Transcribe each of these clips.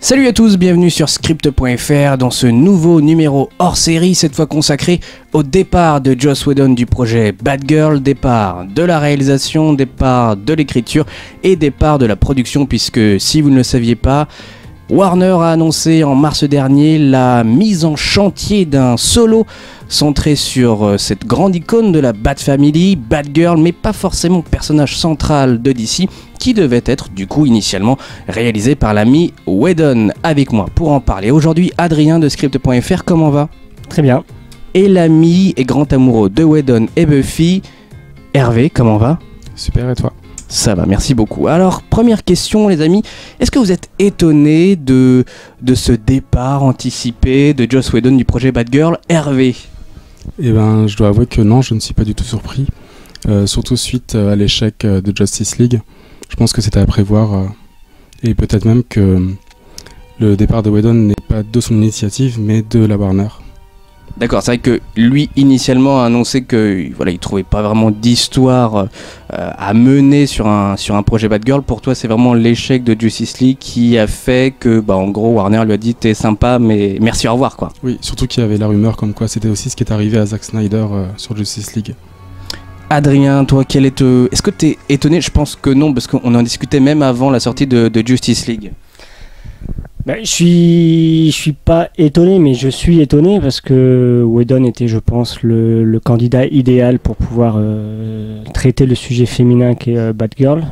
Salut à tous, bienvenue sur Script.fr dans ce nouveau numéro hors série, cette fois consacré au départ de Joss Whedon du projet Batgirl, départ de la réalisation, départ de l'écriture et départ de la production, puisque si vous ne le saviez pas, Warner a annoncé en mars dernier la mise en chantier d'un solo centré sur cette grande icône de la Bat Family, Batgirl, mais pas forcément personnage central de DC, qui devait être du coup initialement réalisé par l'ami Whedon. Avec moi pour en parler aujourd'hui, Adrien de Script.fr, comment va ? Très bien. Et l'ami et grand amoureux de Whedon et Buffy, Hervé, comment va ? Super, et toi ? Ça va, merci beaucoup. Alors, première question les amis, est-ce que vous êtes étonnés de ce départ anticipé de Joss Whedon du projet Batgirl ? Hervé ? Eh ben, je dois avouer que non, je ne suis pas du tout surpris. Surtout suite à l'échec de Justice League. Je pense que c'était à prévoir et peut-être même que le départ de Whedon n'est pas de son initiative mais de la Warner. D'accord, c'est vrai que lui initialement a annoncé que voilà, il trouvait pas vraiment d'histoire à mener sur un projet Batgirl. Pour toi, c'est vraiment l'échec de Justice League qui a fait que en gros Warner lui a dit t'es sympa mais merci, au revoir quoi. Oui, surtout qu'il y avait la rumeur comme quoi c'était aussi ce qui est arrivé à Zack Snyder sur Justice League. Adrien, toi, est-ce que t'es étonné ? Je pense que non, parce qu'on en discutait même avant la sortie de Justice League. Je suis pas étonné, mais je suis étonné parce que Whedon était, je pense, le candidat idéal pour pouvoir traiter le sujet féminin qu'est Batgirl.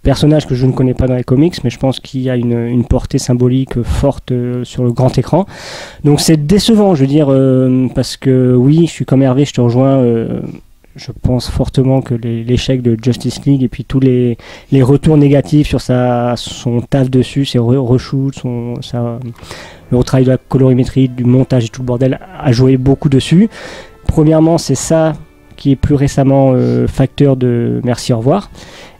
Personnage que je ne connais pas dans les comics, mais je pense qu'il y a une portée symbolique forte sur le grand écran. Donc c'est décevant, je veux dire, parce que oui, je suis comme Hervé, je te rejoins. Je pense fortement que l'échec de Justice League et puis tous les retours négatifs sur son taf dessus, ses reshoots, le retravail de la colorimétrie, du montage et tout le bordel a joué beaucoup dessus. Premièrement, c'est ça qui est plus récemment facteur de merci, au revoir.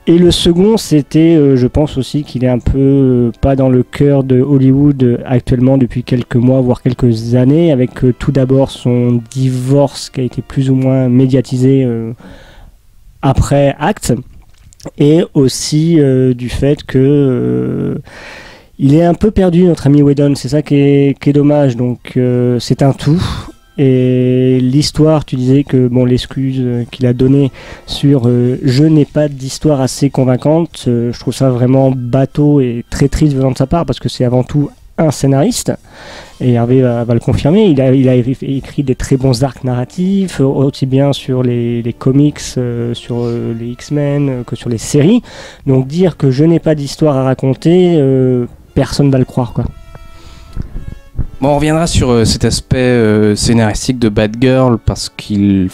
Et le second, c'était, je pense aussi qu'il est un peu pas dans le cœur de Hollywood actuellement depuis quelques mois, voire quelques années, avec tout d'abord son divorce qui a été plus ou moins médiatisé après Acte, et aussi du fait que il est un peu perdu, notre ami Whedon, c'est ça qui est dommage, donc c'est un tout. Et l'histoire, tu disais que l'excuse qu'il a donnée sur je n'ai pas d'histoire assez convaincante, je trouve ça vraiment bateau et très triste venant de sa part parce que c'est avant tout un scénariste et Hervé va le confirmer. Il a écrit des très bons arcs narratifs, aussi bien sur les comics, sur les X-Men que sur les séries. Donc dire que je n'ai pas d'histoire à raconter, personne ne va le croire quoi. Bon, on reviendra sur cet aspect scénaristique de Batgirl parce qu'il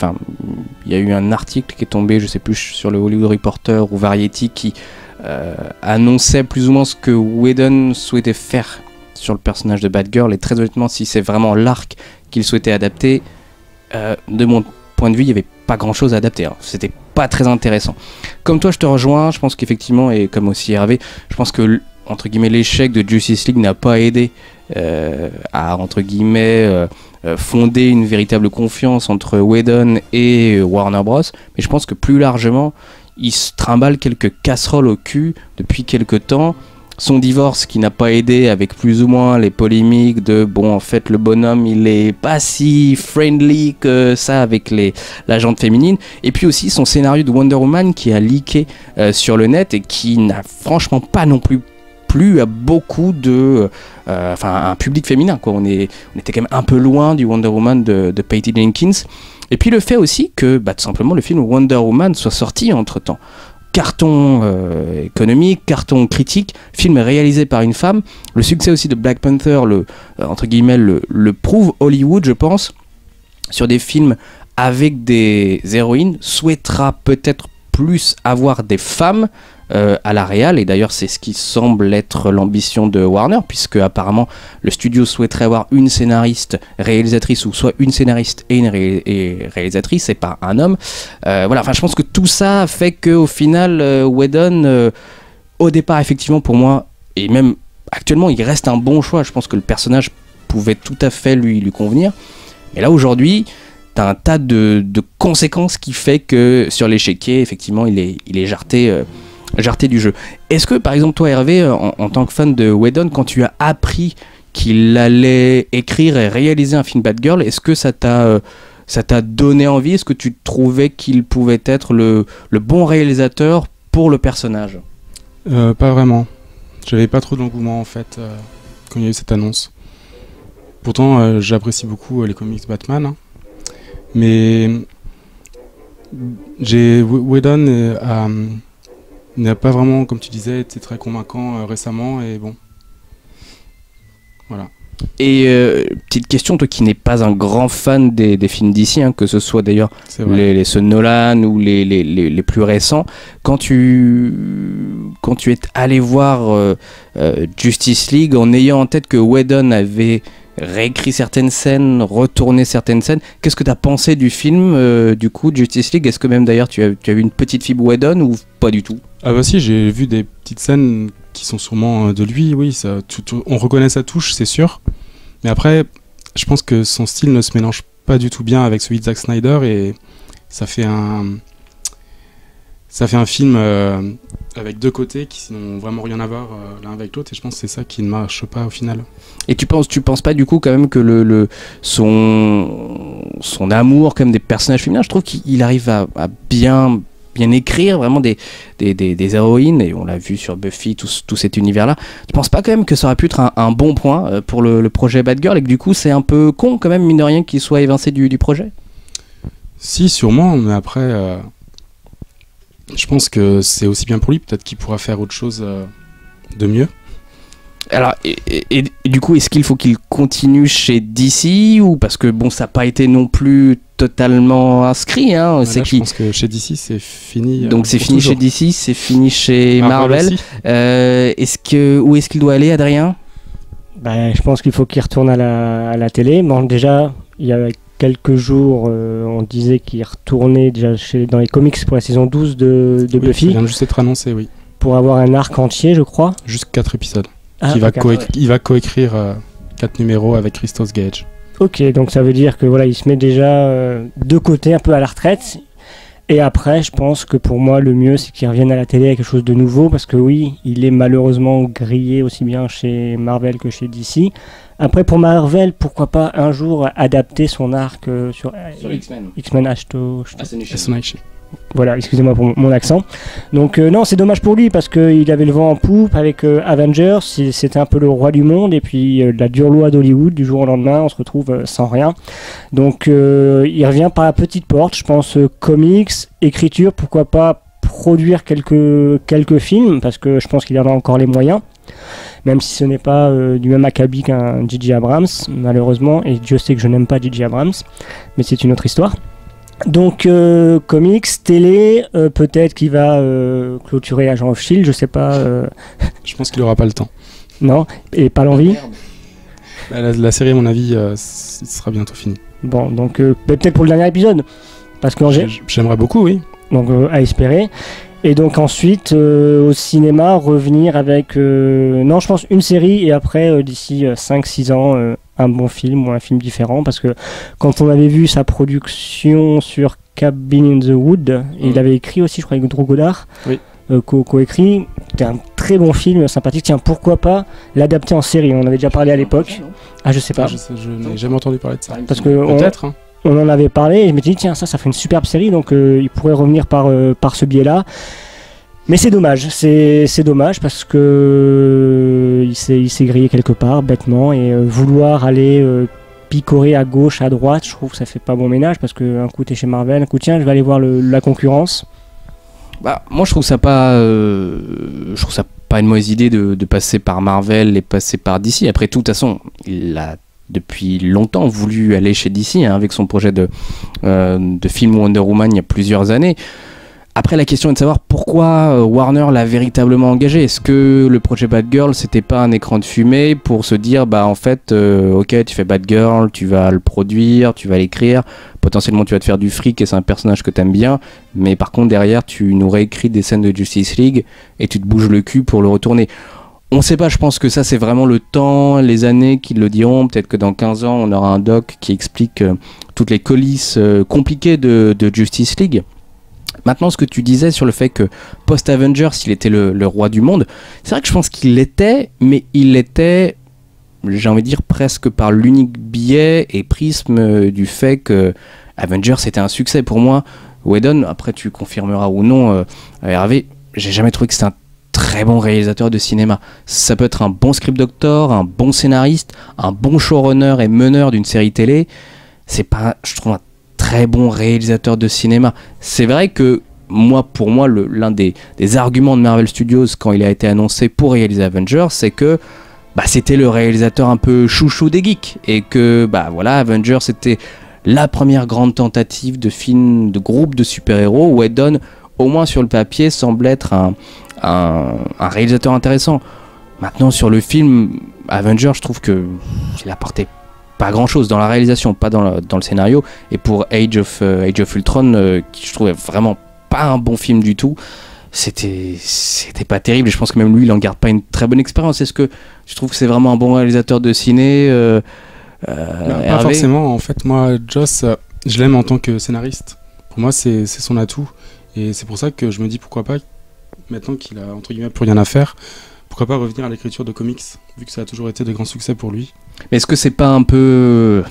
y a eu un article qui est tombé, je sais plus, sur le Hollywood Reporter ou Variety qui annonçait plus ou moins ce que Whedon souhaitait faire sur le personnage de Batgirl, et très honnêtement, si c'est vraiment l'arc qu'il souhaitait adapter, de mon point de vue, il n'y avait pas grand chose à adapter, hein. C'était pas très intéressant. Comme toi, je te rejoins, je pense qu'effectivement, et comme aussi Hervé, je pense que entre guillemets l'échec de Justice League n'a pas aidé à entre guillemets fonder une véritable confiance entre Whedon et Warner Bros, mais je pense que plus largement il se trimballe quelques casseroles au cul depuis quelques temps. Son divorce qui n'a pas aidé, avec plus ou moins les polémiques de en fait le bonhomme il est pas si friendly que ça avec la gente féminine, et puis aussi son scénario de Wonder Woman qui a leaké sur le net et qui n'a franchement pas non plus à beaucoup de un public féminin quoi. On était quand même un peu loin du Wonder Woman de Patty Jenkins, et puis le fait aussi que tout simplement le film Wonder Woman soit sorti entre temps. Carton économique, carton critique, film réalisé par une femme. Le succès aussi de Black Panther entre guillemets le prouve. Hollywood, je pense, sur des films avec des héroïnes souhaitera peut-être plus avoir des femmes à la réal, et d'ailleurs c'est ce qui semble être l'ambition de Warner, puisque apparemment le studio souhaiterait avoir une scénariste réalisatrice, ou soit une scénariste et une réalisatrice et pas un homme. Je pense que tout ça fait qu'au final Whedon au départ effectivement pour moi, et même actuellement il reste un bon choix. Je pense que le personnage pouvait tout à fait lui convenir, mais là aujourd'hui t'as un tas de conséquences qui fait que sur l'échiquier effectivement il est jarté jarreté du jeu. Est-ce que, par exemple, toi, Hervé, en tant que fan de Whedon, quand tu as appris qu'il allait écrire et réaliser un film Batgirl, est-ce que ça t'a donné envie? Est-ce que tu trouvais qu'il pouvait être le bon réalisateur pour le personnage? Pas vraiment. J'avais pas trop d'engouement en fait quand il y a eu cette annonce. Pourtant, j'apprécie beaucoup les comics Batman, hein. Mais Whedon n'a pas vraiment, comme tu disais, été très convaincant récemment et bon. Voilà. Et petite question, toi qui n'es pas un grand fan des films d'ici, hein, que ce soit d'ailleurs ceux de Nolan ou les plus récents, quand tu es allé voir Justice League en ayant en tête que Whedon avait réécrit certaines scènes, retourné certaines scènes, qu'est-ce que tu as pensé du film du coup Justice League? Est-ce que même d'ailleurs tu as vu une petite fibre Whedon ou pas du tout? Ah bah si, j'ai vu des petites scènes qui sont sûrement de lui, oui, on reconnaît sa touche, c'est sûr. Mais après, je pense que son style ne se mélange pas du tout bien avec celui de Zack Snyder et ça fait un film avec deux côtés qui n'ont vraiment rien à voir l'un avec l'autre et je pense que c'est ça qui ne marche pas au final. Et tu penses pas du coup quand même que son amour quand même des personnages féminins, je trouve qu'il arrive à bien écrire vraiment des héroïnes, et on l'a vu sur Buffy, tout cet univers-là. Tu penses pas quand même que ça aurait pu être un bon point pour le projet Batgirl, et que du coup c'est un peu con quand même, mine de rien, qu'il soit évincé du projet? Si, sûrement, mais après, je pense que c'est aussi bien pour lui, peut-être qu'il pourra faire autre chose de mieux. Alors, et du coup, est-ce qu'il faut qu'il continue chez DC, ou parce que bon, ça n'a pas été non plus totalement inscrit, hein, je pense que chez DC c'est fini. Donc c'est fini toujours. chez DC, c'est fini chez Marvel. Où est-ce qu'il doit aller, Adrien? Je pense qu'il faut qu'il retourne à la télé. Bon, déjà, il y a quelques jours, on disait qu'il retournait déjà dans les comics pour la saison 12 de Buffy. Ça vient de juste être annoncé, oui. Pour avoir un arc entier, je crois. Juste 4 épisodes. Il va coécrire 4 numéros avec Christos Gage. Ok, donc ça veut dire que voilà, il se met déjà de côté, un peu à la retraite. Et après, je pense que pour moi, le mieux, c'est qu'il revienne à la télé avec quelque chose de nouveau, parce que oui, il est malheureusement grillé aussi bien chez Marvel que chez DC. Après, pour Marvel, pourquoi pas un jour adapter son arc sur X-Men. X-Men Assassination. Voilà, excusez-moi pour mon accent. Donc non, c'est dommage pour lui parce qu'il avait le vent en poupe avec Avengers, c'était un peu le roi du monde, et puis la dure loi d'Hollywood, du jour au lendemain, on se retrouve sans rien. Donc il revient par la petite porte, je pense comics, écriture, pourquoi pas produire quelques films, parce que je pense qu'il en a encore les moyens, même si ce n'est pas du même acabit qu'un J.J. Abrams, malheureusement, et Dieu sait que je n'aime pas J.J. Abrams, mais c'est une autre histoire. Donc comics, télé, peut-être qu'il va clôturer Agent of Shield, je sais pas. Je pense qu'il aura pas le temps. Non, et pas l'envie. La série, à mon avis, sera bientôt finie. Bon, donc peut-être pour le dernier épisode, parce que j'aimerais beaucoup, oui. Donc à espérer. Et donc ensuite au cinéma revenir avec non, je pense une série, et après d'ici 5-6 ans un bon film ou un film différent, parce que quand on avait vu sa production sur Cabin in the Wood, il avait écrit aussi, je crois, avec Drew Goddard, oui. Co-écrit, c'était un très bon film, sympathique. Tiens, pourquoi pas l'adapter en série? On avait déjà parlé à l'époque. Je sais pas. Je n'ai jamais entendu parler de ça. Parce que peut-être. On en avait parlé et je m'étais dit tiens, ça fait une superbe série, donc il pourrait revenir par ce biais-là. Mais c'est dommage, c'est dommage parce que il s'est grillé quelque part bêtement, et vouloir aller picorer à gauche, à droite, je trouve que ça fait pas bon ménage, parce que un coup t'es chez Marvel, un coup tiens je vais aller voir la concurrence. Moi je trouve ça pas une mauvaise idée de passer par Marvel et passer par DC. Après tout, de toute façon, il a depuis longtemps voulu aller chez DC, hein, avec son projet de film Wonder Woman il y a plusieurs années. Après, la question est de savoir pourquoi Warner l'a véritablement engagé. Est-ce que le projet Batgirl, c'était pas un écran de fumée pour se dire, en fait, ok, tu fais Batgirl, tu vas le produire, tu vas l'écrire, potentiellement tu vas te faire du fric et c'est un personnage que t'aimes bien, mais par contre derrière tu nous réécris des scènes de Justice League et tu te bouges le cul pour le retourner. On sait pas, je pense que ça c'est vraiment le temps, les années qui le diront. Peut-être que dans 15 ans on aura un doc qui explique toutes les coulisses compliquées de Justice League. Maintenant, ce que tu disais sur le fait que post-Avengers, il était le roi du monde, c'est vrai que je pense qu'il l'était, mais il l'était, j'ai envie de dire, presque par l'unique biais et prisme du fait que Avengers c'était un succès. Pour moi, Whedon, après tu confirmeras ou non, Hervé, j'ai jamais trouvé que c'était un très bon réalisateur de cinéma. Ça peut être un bon script doctor, un bon scénariste, un bon showrunner et meneur d'une série télé. C'est pas, je trouve, un très bon réalisateur de cinéma. C'est vrai que pour moi, l'un des arguments de Marvel Studios quand il a été annoncé pour réaliser Avengers, c'est que c'était le réalisateur un peu chouchou des geeks et que voilà, Avengers c'était la première grande tentative de film, de groupe de super-héros où Whedon, au moins sur le papier, semble être un réalisateur intéressant. Maintenant, sur le film Avengers, je trouve qu'il apportait pas grand-chose dans la réalisation, pas dans le scénario. Et pour Age of Ultron, qui je trouvais vraiment pas un bon film du tout, c'était pas terrible. Et je pense que même lui, il en garde pas une très bonne expérience. Est-ce que tu trouves que c'est vraiment un bon réalisateur de ciné pas forcément. En fait, moi, Joss, je l'aime en tant que scénariste. Pour moi, c'est son atout. Et c'est pour ça que je me dis pourquoi pas, maintenant qu'il a entre guillemets plus rien à faire, pourquoi pas revenir à l'écriture de comics, vu que ça a toujours été de grands succès pour lui. Mais est-ce que c'est pas un peu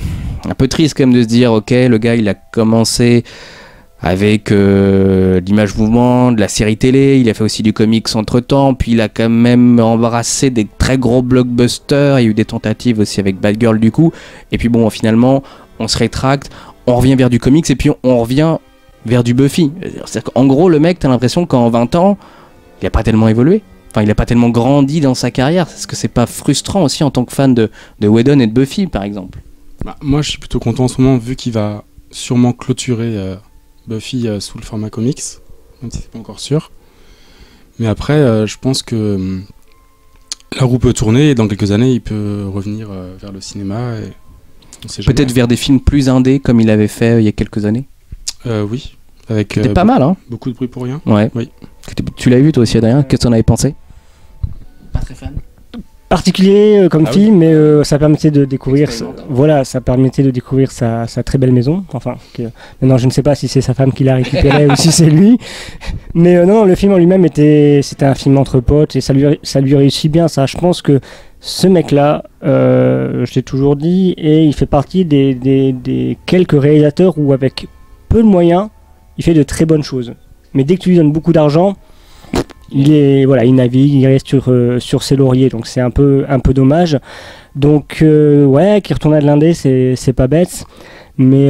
triste quand même de se dire, ok, le gars il a commencé avec l'image mouvement, de la série télé, il a fait aussi du comics entre temps, puis il a quand même embrassé des très gros blockbusters, il y a eu des tentatives aussi avec Batgirl du coup, et puis bon, finalement on se rétracte, on revient vers du comics et puis on revient vers du Buffy. C'est-à-dire qu'en gros, le mec, t'as l'impression qu'en 20 ans, il a pas tellement évolué. Enfin, il a pas tellement grandi dans sa carrière. Est-ce que c'est pas frustrant aussi en tant que fan de Whedon et de Buffy, par exemple ? Moi, je suis plutôt content en ce moment, vu qu'il va sûrement clôturer Buffy sous le format comics, même si c'est pas encore sûr. Mais après, je pense que la roue peut tourner et dans quelques années, il peut revenir vers le cinéma. Et on sait jamais. Peut-être vers des films plus indés, comme il avait fait il y a quelques années ? Oui. Avec c'était pas mal, hein. Beaucoup de bruit pour rien. Ouais. Oui. Tu l'as vu toi aussi, Adrien ? Qu'est-ce que t'en avais pensé ? Pas très fan. Particulier comme film, oui. mais ça permettait de découvrir, ça permettait de découvrir sa très belle maison. Enfin, maintenant je ne sais pas si c'est sa femme qui l'a récupérée ou si c'est lui. Mais non, le film en lui-même c'était un film entre potes et ça lui réussit bien. Ça, je pense que ce mec-là, je l'ai toujours dit, et il fait partie des quelques réalisateurs où avec peu de moyens, il fait de très bonnes choses. Mais dès que tu lui donnes beaucoup d'argent, il navigue, il reste sur ses lauriers, donc c'est un peu dommage. Donc ouais, qu'il retourne à de l'indé, c'est pas bête. Mais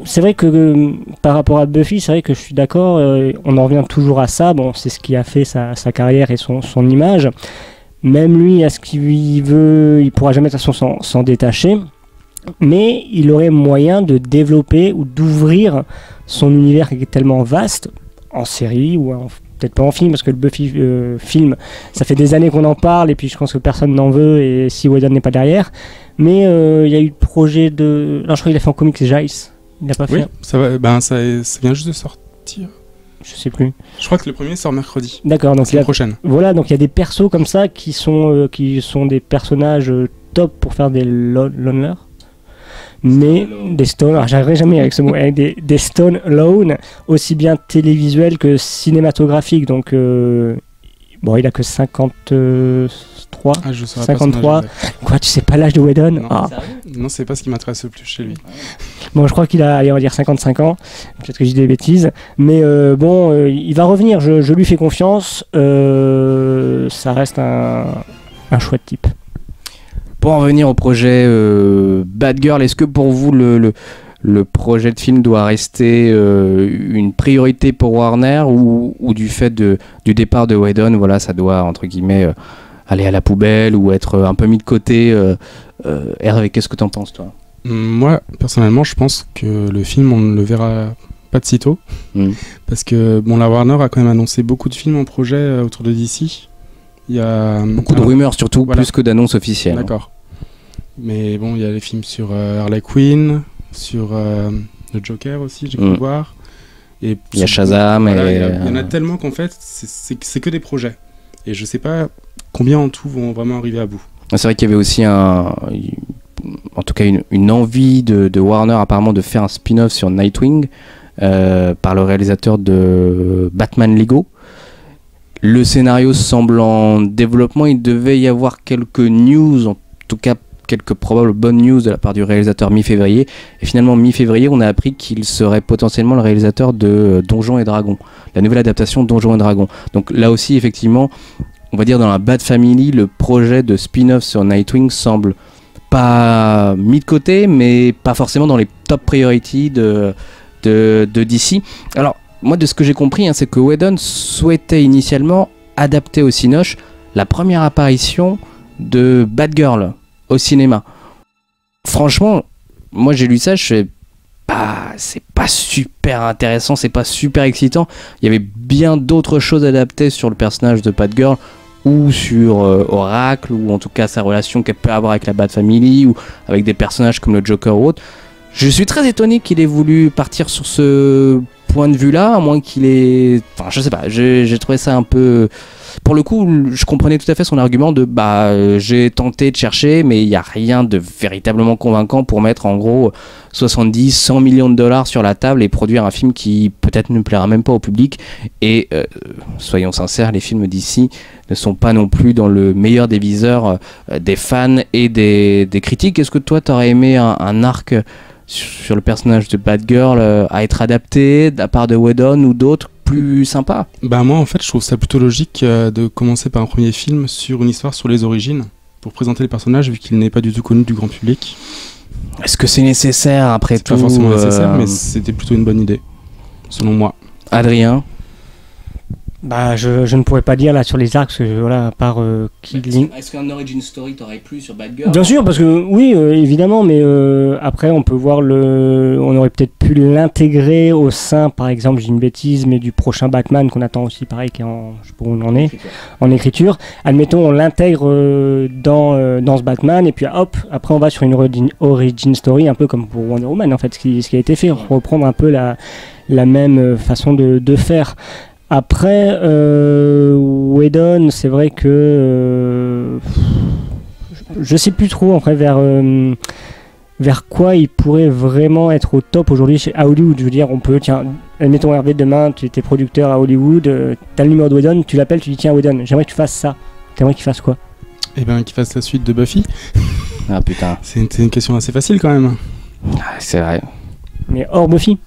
c'est vrai que par rapport à Buffy, c'est vrai que je suis d'accord, on en revient toujours à ça. Bon, c'est ce qui a fait sa carrière et son image. Même lui, à ce qu'il veut, il pourra jamais de toute façon s'en détacher. Mais il aurait moyen de développer ou d'ouvrir son univers qui est tellement vaste, en série ou peut-être pas en film, parce que le Buffy film, ça fait des années qu'on en parle et puis je pense que personne n'en veut et si Whedon n'est pas derrière. Mais il y a eu le projet de... Non, je crois qu'il a fait en comics Jace. Il n'a pas fait. Oui, ça vient juste de sortir. Je sais plus. Je crois que le premier sort mercredi. D'accord, donc la prochaine. Voilà, donc il y a des persos comme ça qui sont des personnages top pour faire des loners. Mais des stone, alors j'arriverai jamais avec ce mot, avec des stone alone, aussi bien télévisuels que cinématographiques. Donc bon, il a que 53. Ah, je sais 53. Quoi, tu sais pas l'âge de Whedon? Non, non, c'est pas ce qui m'intéresse le plus chez lui. Bon, je crois qu'il a, allez, on va dire 55 ans. Peut-être que je dis des bêtises, mais bon, il va revenir. Je lui fais confiance. Ça reste un chouette type. Pour en revenir au projet Batgirl, est-ce que pour vous le projet de film doit rester une priorité pour Warner ou du fait du départ de Whedon, voilà, ça doit entre guillemets aller à la poubelle ou être un peu mis de côté Hervé, qu'est-ce que t'en penses toi? Moi, personnellement, je pense que le film, on ne le verra pas de sitôt. Parce que bon, la Warner a quand même annoncé beaucoup de films en projet autour de DC. Il y a beaucoup de rumeurs surtout, voilà, plus que d'annonces officielles. D'accord. Mais bon, il y a les films sur Harley Quinn, sur le Joker aussi, j'ai pu voir. Et il y a Shazam. Voilà, il y en a tellement qu'en fait, c'est que des projets. Et je sais pas combien en tout vont vraiment arriver à bout. C'est vrai qu'il y avait aussi en tout cas une envie de Warner apparemment de faire un spin-off sur Nightwing. par le réalisateur de Batman Lego. Le scénario semble en développement, il devait y avoir quelques news, en tout cas quelques probables bonnes news de la part du réalisateur mi-février. Et finalement, mi-février, on a appris qu'il serait potentiellement le réalisateur de Donjons et Dragons, la nouvelle adaptation de Donjons et Dragons. Donc là aussi, effectivement, on va dire dans la Bat Family, le projet de spin-off sur Nightwing semble pas mis de côté, mais pas forcément dans les top priorities de DC. Alors, moi, de ce que j'ai compris, c'est que Whedon souhaitait initialement adapter au Cinoche la première apparition de Batgirl au cinéma. Franchement, moi j'ai lu ça, je fais c'est pas super intéressant, c'est pas super excitant. Il y avait bien d'autres choses adaptées sur le personnage de Batgirl ou sur Oracle, ou en tout cas sa relation qu'elle peut avoir avec la Bat Family ou avec des personnages comme le Joker ou autre. Je suis très étonné qu'il ait voulu partir sur ce point de vue-là, à moins qu'il ait... Enfin, je sais pas, j'ai trouvé ça un peu... Pour le coup, je comprenais tout à fait son argument de j'ai tenté de chercher, mais il n'y a rien de véritablement convaincant pour mettre en gros 70, 100 millions de dollars sur la table et produire un film qui peut-être ne plaira même pas au public. Et soyons sincères, les films d'ici ne sont pas non plus dans le meilleur des viseurs des fans et des critiques. Est-ce que toi, tu aurais aimé un arc sur le personnage de Batgirl à être adapté de la part de Whedon ou d'autres plus sympa? Moi en fait je trouve ça plutôt logique de commencer par un premier film sur une histoire sur les origines pour présenter les personnages vu qu'il n'est pas du tout connu du grand public. Est-ce que c'est nécessaire après tout? C'est pas forcément nécessaire, mais c'était plutôt une bonne idée selon moi. Adrien? Je ne pourrais pas dire là sur les arcs, parce que voilà, à part Est-ce qu'un origin story t'aurait plu sur Batgirl? Bien sûr, parce que oui, évidemment, mais après on peut voir on aurait peut-être pu l'intégrer au sein, par exemple, j'ai une bêtise, mais du prochain Batman qu'on attend aussi, pareil, qui est je sais pas où on en est, en écriture. Admettons, on l'intègre dans ce Batman, et puis hop, après on va sur une origin story, un peu comme pour Wonder Woman, en fait, ce qui a été fait, reprendre un peu la même façon de faire. Après, Whedon, c'est vrai que je sais plus trop en fait vers quoi il pourrait vraiment être au top aujourd'hui à Hollywood. Je veux dire, on peut, tiens, admettons Hervé, demain, tu étais producteur à Hollywood, t'as le numéro de Whedon, tu l'appelles, tu dis tiens Whedon, j'aimerais que tu fasses ça. T'aimerais qu'il fasse quoi? Eh bien, qu'il fasse la suite de Buffy. Ah putain. C'est une question assez facile quand même. C'est vrai. Mais hors Buffy?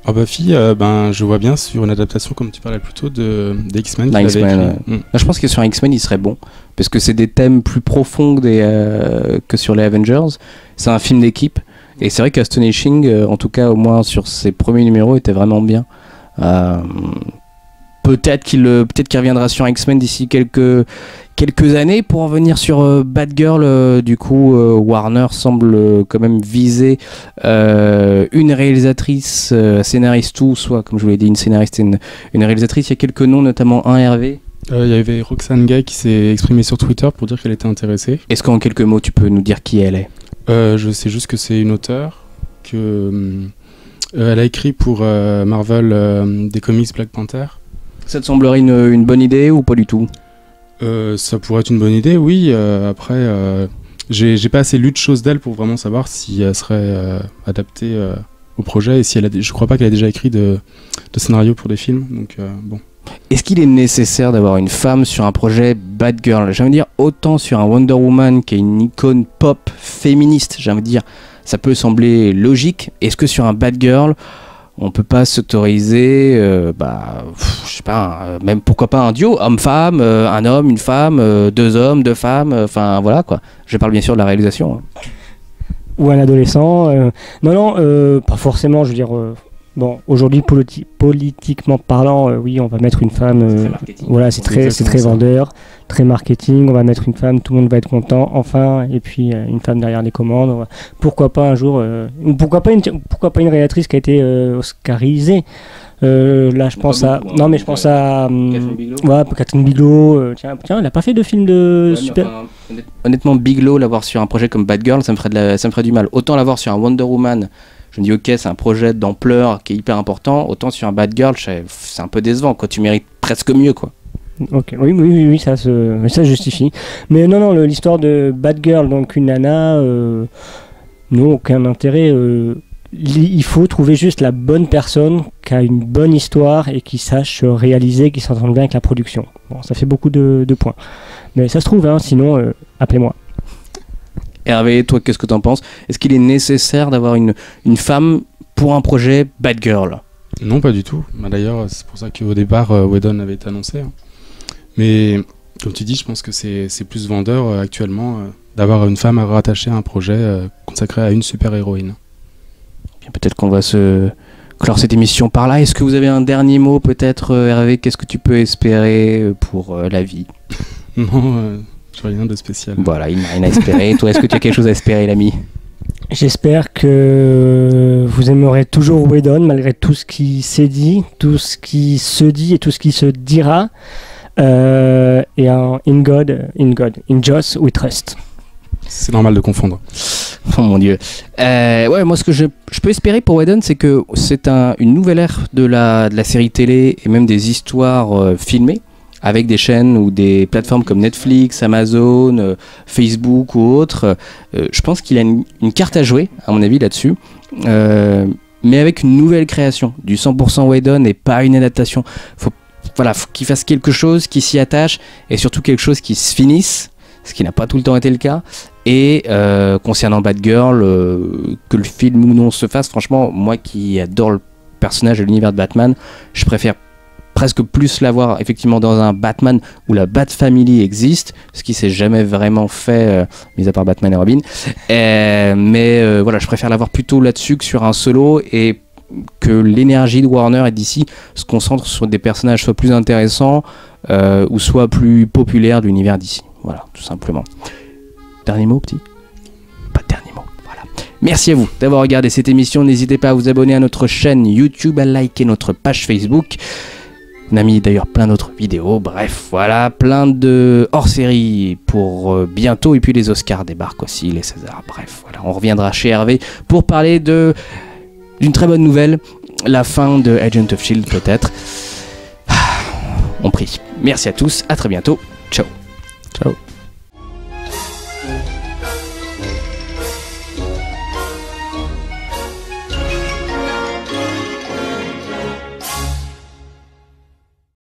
Buffy, je vois bien sur une adaptation, comme tu parlais plus tôt, des X-Men. Je pense que sur X-Men, il serait bon. Parce que c'est des thèmes plus profonds que sur les Avengers. C'est un film d'équipe. Et c'est vrai qu'Astonishing, en tout cas, au moins sur ses premiers numéros, était vraiment bien. Peut-être qu'il reviendra sur X-Men d'ici quelques années. Pour en venir sur Batgirl, du coup, Warner semble quand même viser une réalisatrice, scénariste ou soit, comme je vous l'ai dit, une scénariste et une réalisatrice. Il y a quelques noms, notamment un Hervé. Il y avait Roxane Gay qui s'est exprimée sur Twitter pour dire qu'elle était intéressée. Est-ce qu'en quelques mots, tu peux nous dire qui elle est? Je sais juste que c'est une auteure, que elle a écrit pour Marvel des comics Black Panther. Ça te semblerait une bonne idée ou pas du tout? Ça pourrait être une bonne idée, oui. Après, j'ai pas assez lu de choses d'elle pour vraiment savoir si elle serait adaptée au projet et si je crois pas qu'elle a déjà écrit de scénario pour des films. Donc bon. Est-ce qu'il est nécessaire d'avoir une femme sur un projet Batgirl? J'ai envie de dire, autant sur un Wonder Woman qui est une icône pop féministe, j'ai envie de dire, ça peut sembler logique. Est-ce que sur un Batgirl, on peut pas s'autoriser, je sais pas, même pourquoi pas un duo, homme-femme, un homme, une femme, deux hommes, deux femmes, enfin voilà quoi. Je parle bien sûr de la réalisation. Ou un adolescent. Non, pas forcément, je veux dire... Bon, aujourd'hui, politiquement parlant, oui, on va mettre une femme. Voilà, c'est très vendeur, très marketing. On va mettre une femme, tout le monde va être content, enfin. Et puis une femme derrière les commandes. Pourquoi pas un jour, pourquoi pas une réalisatrice qui a été oscarisée. Là, je pense à. Non, mais je pense à. Catherine Bigelow. Tiens, elle a pas fait de film de super. Honnêtement, Bigelow, l'avoir sur un projet comme Batgirl, ça me ferait du mal. Autant l'avoir sur un Wonder Woman. Je me dis, ok, c'est un projet d'ampleur qui est hyper important. Autant sur un Batgirl, c'est un peu décevant, quoi. Tu mérites presque mieux, quoi. Ok, oui, ça justifie. Mais non, l'histoire de Batgirl, donc une nana, non, aucun intérêt. il faut trouver juste la bonne personne qui a une bonne histoire et qui sache réaliser, qui s'entende bien avec la production. Bon, ça fait beaucoup de points. Mais ça se trouve, hein, sinon, appelez-moi. Hervé, toi, qu'est-ce que t'en penses? Est-ce qu'il est nécessaire d'avoir une femme pour un projet Batgirl? Non, pas du tout. Bah, d'ailleurs, c'est pour ça qu'au départ, Whedon avait été annoncé. Hein. Mais comme tu dis, je pense que c'est plus vendeur actuellement d'avoir une femme à rattacher à un projet consacré à une super-héroïne. Bien, peut-être qu'on va se clore cette émission par là. Est-ce que vous avez un dernier mot peut-être, Hervé? Qu'est-ce que tu peux espérer pour la vie? Non, je n'ai rien de spécial. Voilà, il n'a rien à espérer. Toi, est-ce que tu as quelque chose à espérer, l'ami? J'espère que vous aimerez toujours Whedon malgré tout ce qui s'est dit, tout ce qui se dit et tout ce qui se dira. Et in Joss we trust. C'est normal de confondre. Oh mon dieu. Ouais, moi ce que je peux espérer pour Whedon, c'est que c'est une nouvelle ère de la série télé et même des histoires filmées avec des chaînes ou des plateformes comme Netflix, Amazon, Facebook ou autres. Je pense qu'il a une carte à jouer, à mon avis, là-dessus. Mais avec une nouvelle création, du 100% Whedon et pas une adaptation. Faut qu'il fasse quelque chose qui s'y attache et surtout quelque chose qui se finisse, ce qui n'a pas tout le temps été le cas. Et concernant Batgirl, que le film ou non se fasse, franchement, moi qui adore le personnage et l'univers de Batman, je préfère presque plus la voir effectivement dans un Batman où la Bat Family existe, ce qui s'est jamais vraiment fait, mis à part Batman et Robin. Mais voilà, je préfère la voir plutôt là-dessus que sur un solo, et que l'énergie de Warner et DC se concentre sur des personnages soit plus intéressants ou soit plus populaires de l'univers DC. Voilà, tout simplement. Dernier mot, petit? Pas de dernier mot, voilà. Merci à vous d'avoir regardé cette émission. N'hésitez pas à vous abonner à notre chaîne YouTube, à liker notre page Facebook. On a mis d'ailleurs plein d'autres vidéos. Bref, voilà, plein de hors-série pour bientôt. Et puis les Oscars débarquent aussi, les Césars. Bref, voilà, on reviendra chez Hervé pour parler d'une très bonne nouvelle, la fin de Agent of Shield peut-être. On prie. Merci à tous, à très bientôt. Ciao. Ciao.